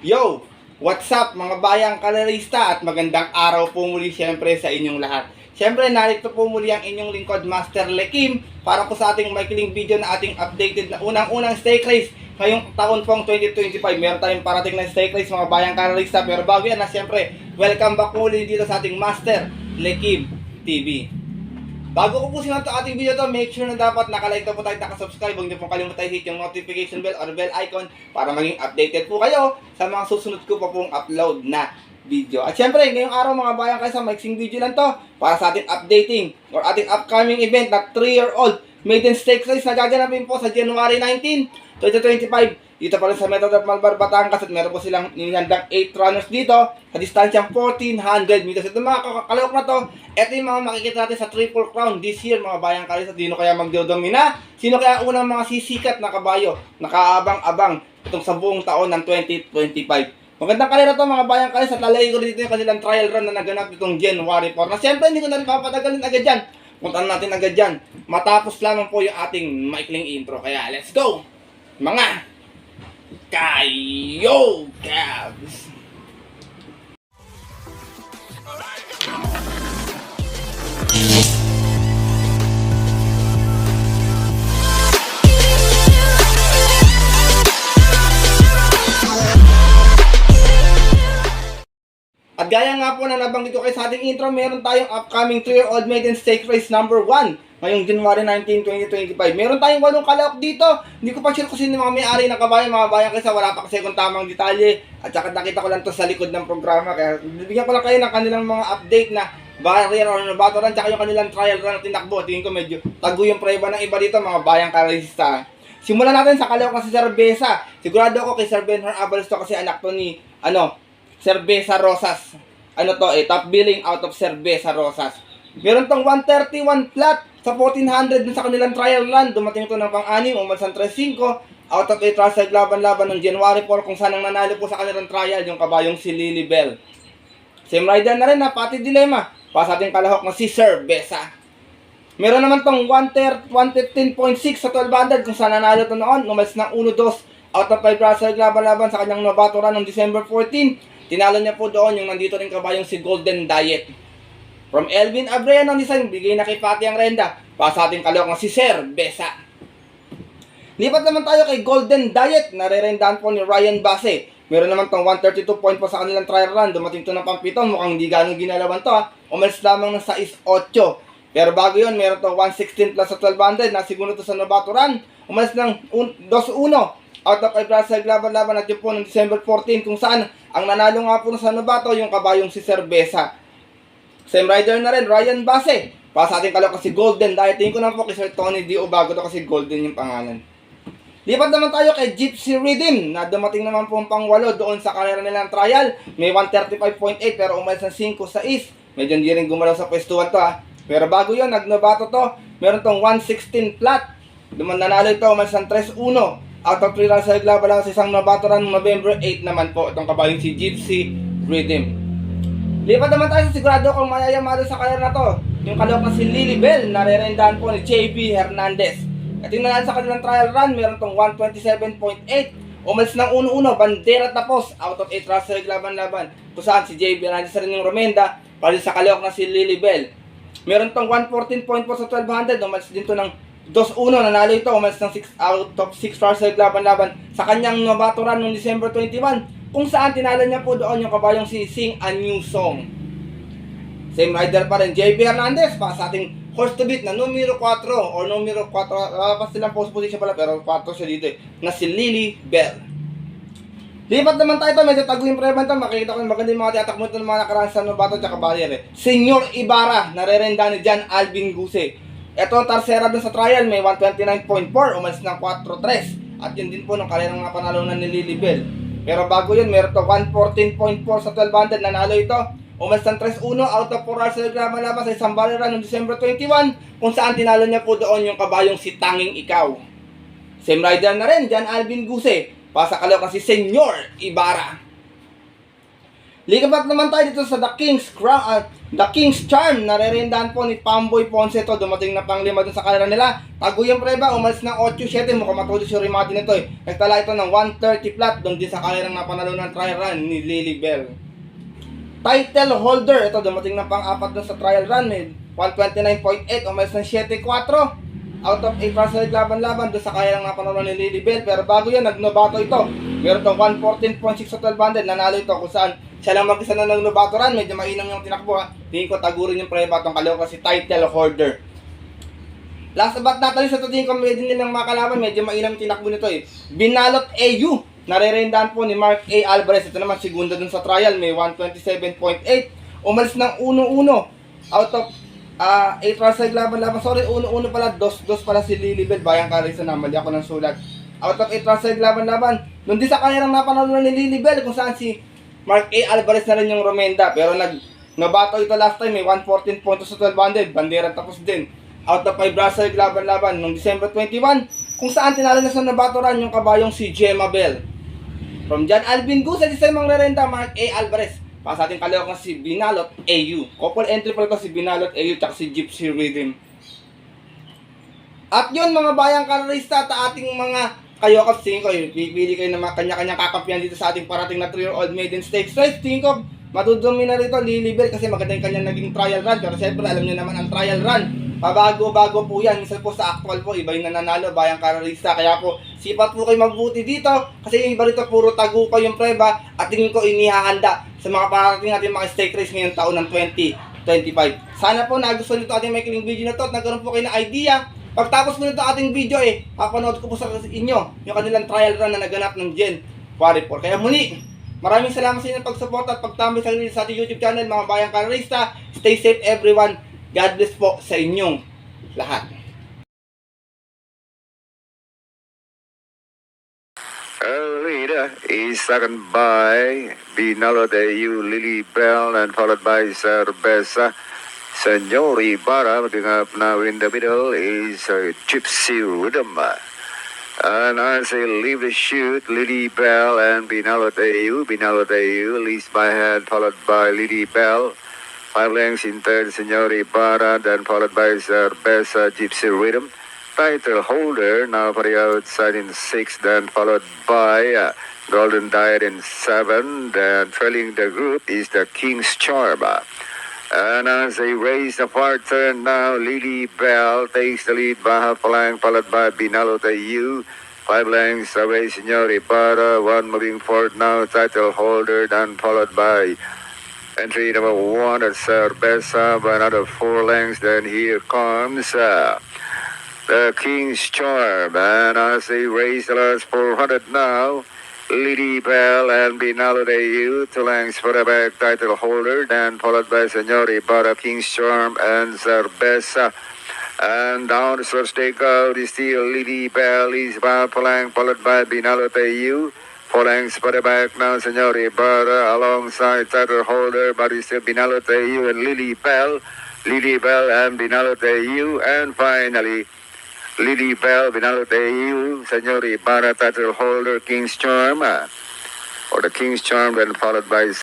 Yo! What's up mga bayang kalerista at magandang araw po muli siyempre sa inyong lahat. Siyempre narito po muli ang inyong lingkod Master Lekim para po sa ating maikling video na ating updated na unang-unang stake race ngayong taon pong 2025. Meron tayong parating na stake race mga bayang kalerista, pero bago yan na siyempre welcome back muli dito sa ating Master Lekim TV. Bago ko po sinunod ang ating video to, make sure na dapat nakalike na po tayo, nakasubscribe. Huwag niyo pong kalimutan hit yung notification bell or bell icon para maging updated po kayo sa mga susunod ko pa pong upload na video. At syempre, ngayong araw mga bayan kayo sa mixing video lang to para sa ating updating or ating upcoming event na 3-year-old maiden stake race na gaganapin po sa January 19, 2025. Dito pa rin sa Metro Malbar, Batangas, at meron po silang nihandang 8 runners dito sa distansyang 1,400 meters. Ito mga kakalawak na to, ito yung mga makikita natin sa Triple Crown this year mga bayang kayo. Sino kaya magdodomina? Sino kaya unang mga sisikat na kabayo nakaabang-abang itong sa buong taon ng 2025? Magandang kalera to mga bayang kayo. Sa talay ko dito yung kanilang trial run na naganap itong January 4. Na siyempre hindi ko na rin papatagalin agad dyan. Puntaan natin agad dyan. Matapos lamang po yung ating maikling intro. Kaya let's go! Mga Kayo Cavs! At gaya nga po na nabanggit ko kayo sa ating intro, meron tayong upcoming 3-year-old maiden stake race number 1 ngayong January 19, 2025. Meron tayong 8 kalahok dito. Hindi ko pa sure kung sino mga may-ari ng kabayan, mga bayan, kasi wala pa kasi kung tamang detalye. At saka nakita ko lang to sa likod ng programa. Kaya bibigyan ko lang kayo ng kanilang mga update na barrier or nabatoran, tsaka yung kanilang trial run na tinakbo. Tingin ko medyo tago yung preba ng iba dito mga bayang karesista. Simulan natin sa kalahok na si Cerveza. Sigurado ako kay Sir Benhur Abalos to kasi anak to ni Cerveza Rosas. Top billing out of Cerveza Rosas. Meron tong 131 flat sa 1,400 dun sa kanilang trial run. Dumating ito ng pang-anim, umalsan 3-5 out of 8 trial laban-laban ng January 4 kung saan ang nanalo po sa kanilang trial yung kabayong si Lily Bell. Same rider na rin na pati dilemma para sa ating kalahok na si Cerveza. Meron naman tong 115.6 sa 1200 kung saan nanalo ito noon, umalis ng 1-2 out of 5 trial laban-laban sa kanyang nabato run noong December 14. Tinalo niya po doon yung nandito rin kabayong si Golden Diet. From Elvin Abreu ng design, bigay na kay Pati ang renda para sa ating kalahok na si Cerveza. Lipat naman tayo kay Golden Diet, nare-rendahan po ni Ryan Base. Meron naman tong 132 point po sa kanilang trial run. Dumating to ng pang-7, mukhang hindi ganong ginalaban to Umalis lamang ng 6-8. Pero bago yun, meron tong 116 plus sa 1200 na siguro to sa nabato run. Umalis ng 2-1 out of 5 trial laban-laban at yun po ng December 14 kung saan ang nanalo nga po sa nabato yung kabayong si Cerveza. Same rider na rin, Ryan Base. Para sa ating kalahok si Golden. Dahil tingin ko na po kay Sir Tony Dio bago to kasi Golden yung pangalan. Lipat naman tayo kay Gypsy Rhythm na dumating naman po ang pang-8 doon sa karera nilang trial. May 135.8 pero umalis ng 5-6. Medyo hindi rin gumalaw sa pwestuhan to Pero bago yun, nagnabato to. Meron tong 116 flat. Nanalo ito, umalis ng 3-1. Out of 3 runs sa laban lang sa isang nabato run November 8 naman po itong kabayong si Gypsy Rhythm. Lipat naman tayo sa sigurado kung mayayamado sa karera na to. Yung kalahok na si Lily Bell, nare-rendahan po ni JB Hernandez. At tingnan natin sa kanilang trial run, meron tong 127.8. Umalis ng 1-1, bandera tapos. Out of 8 runs sa laban-laban. Kung saan si JB Hernandez rin yung Romenda, para sa kalahok na si Lily Bell. Meron tong 114 point po sa 1200. Umalis din to ng 2-1, nanalo ito. Umalis ng 6 out of 6 runs sa laban-laban sa kanyang nabato run noong December 21. Kung saan tinalo niya po doon yung kabayong si Sing a New Song. Same rider pa rin, JB Hernandez para sa ating horse to beat na numero 4 or numero 4, pas silang post position pala pero 4 siya dito na si Lily Bell. Lipat naman tayo medyo tago yung preba ito, makikita ko yung maganda yung mga tiyatak mo ito ng mga nakaraan sa nabato at barrier Senyor Ibarra, narerenda ni Jan Alvin Guse. Ito ang tarsera dun sa trial, may 129.4, umalis ng 4-3 at yun din po ng kanilang mga panalunan ni Lily Bell. Pero bago yun, meron to 114.4 sa 1200, nanalo ito. Umalis ng 3-1 out of 4 hours sa laban-laban sa isang barrier run noong December 21 kung saan tinalo niya po doon yung kabayong si Tanging Ikaw. Same rider na rin, Jan Alvin Guse. Para sa kalahok na si Senyor Ibarra. Ligabat naman tayo dito sa The King's Crown, The King's Charm. Narerindahan po ni Pamboy Ponce to. Dumating na pang 5 dun sa kalera nila. Taguyang preba, umalis ng 8-7. Mukhang matulis yung remate nito eh. Nagtala ito ng 130 flat doon din sa kalerang napanalo ng trial run ni Lily Bell. Title holder, ito dumating na pang 4 dun sa trial run eh. 129.8, umalis ng 7-4. Out of 8 runs na laban-laban doon sa kalerang napanalo ni Lily Bell. Pero bago yan, nagnobato ito. Meron itong 114.6 sa 1200. Nanalo ito kung saan siya lang mag-isa na ng nobato run. Medyo mainam yung tinakbo ha. Tingin ko tagurin yung preba itong kalaw kasi title holder. Last but not least, ito tingin ko medyo nilang makalaban. Medyo mainam yung tinakbo nito eh. Binalot AU. Narerindahan po ni Mark A. Alvarez. Ito naman segunda dun sa trial. May 127.8. Umalis ng 1-1. Out of 8 runs na laban-laban. Sorry, 1-1 pala. 2-2 pala si Lily Bell. Bayang Carissa na. Mali ako ng sulat. Out of 8 runs na laban-laban. Doon din sa kalerang napanalo ni Lily Bell kung saan si Mark A. Alvarez na rin yung Romenda. Pero nabato ito last time. May 114 puntos sa 1200. Bandera tapos din. Out of 5 runs na laban-laban. Noong December 21. Kung saan tinalo na sa nabato run yung kabayong si Gemma Bell. From John Alvin Gu sa December Rerenda, Mark A. Alvarez. Para sa ating kalawang si Binalot AU. Couple entry pala ito si Binalot AU at si Gypsy Rhythm. At yun mga bayang kararista at ating mga kayokap, tingin ko, pipili kayo ng mga kanya-kanyang kakampiyan dito sa ating parating na 3-year-old maiden stakes race. Tingin ko, madudumi na rito Lily Bell kasi maganda yung kanyang naging trial run. Pero siyempre, alam nyo naman ang trial run. Pabago-bago po yan. Minsan po sa actual po, iba yung nananalo, bayang kararista. Kaya po, sipat po kayo magbuti dito. Kasi yung iba rito, puro tagu pa yung preba. At tingin ko, inihahanda sa mga parating natin mga stake race ngayong taon ng 2025. Sana po nagustuhan nito ating makiling video na to at nagkaroon po kayo ng idea. Pagtapos po nito ating video papanood ko po sa inyo yung kanilang trial run na naganap ng Gen 44. Kaya muli, maraming salamat sa inyong pagsuporta at pagtambay sa ating YouTube channel mga bayang kararista. Stay safe everyone. God bless po sa inyong lahat. Leader is second by Binalot AU, Lily Bell, and followed by Cerveza. Senor Ibarra, moving up now in the middle is Gypsy Rhythm. And as they leave the chute, Lily Bell and Binalot AU. Binalot AU leads by hand, followed by Lily Bell. 5 lengths in third, Senor Ibarra, then followed by Cerveza, Gypsy Rhythm. Title holder now for the outside in 6, then followed by Golden Diet in 7. Then trailing the group is the King's Charm. And as they race the far turn now, Lily Bell takes the lead by half a length, followed by Binalot AU. 5 lengths away, Senor Ibarra. 1 moving forward now, title holder, then followed by entry number 1 at Cerveza by another 4 lengths. Then here comes the King's Charm. And as they race the last 400 now, Lily Bell and Binalot AU, 2 lengths for the back title holder, then followed by Senor Ibarra, King's Charm, and Cerveza. And down the first takeout is still Lily Bell, is about 4 lengths, followed by Binalot AU. 4 lengths for the back now, Senor Ibarra, alongside title holder, but it's still Binalot AU and Lily Bell. Lily Bell and Binalot AU, and finally, Lily Bell, Binalot AU, Senor Ibarra, title holder, King's Charm, or the King's Charm, then followed by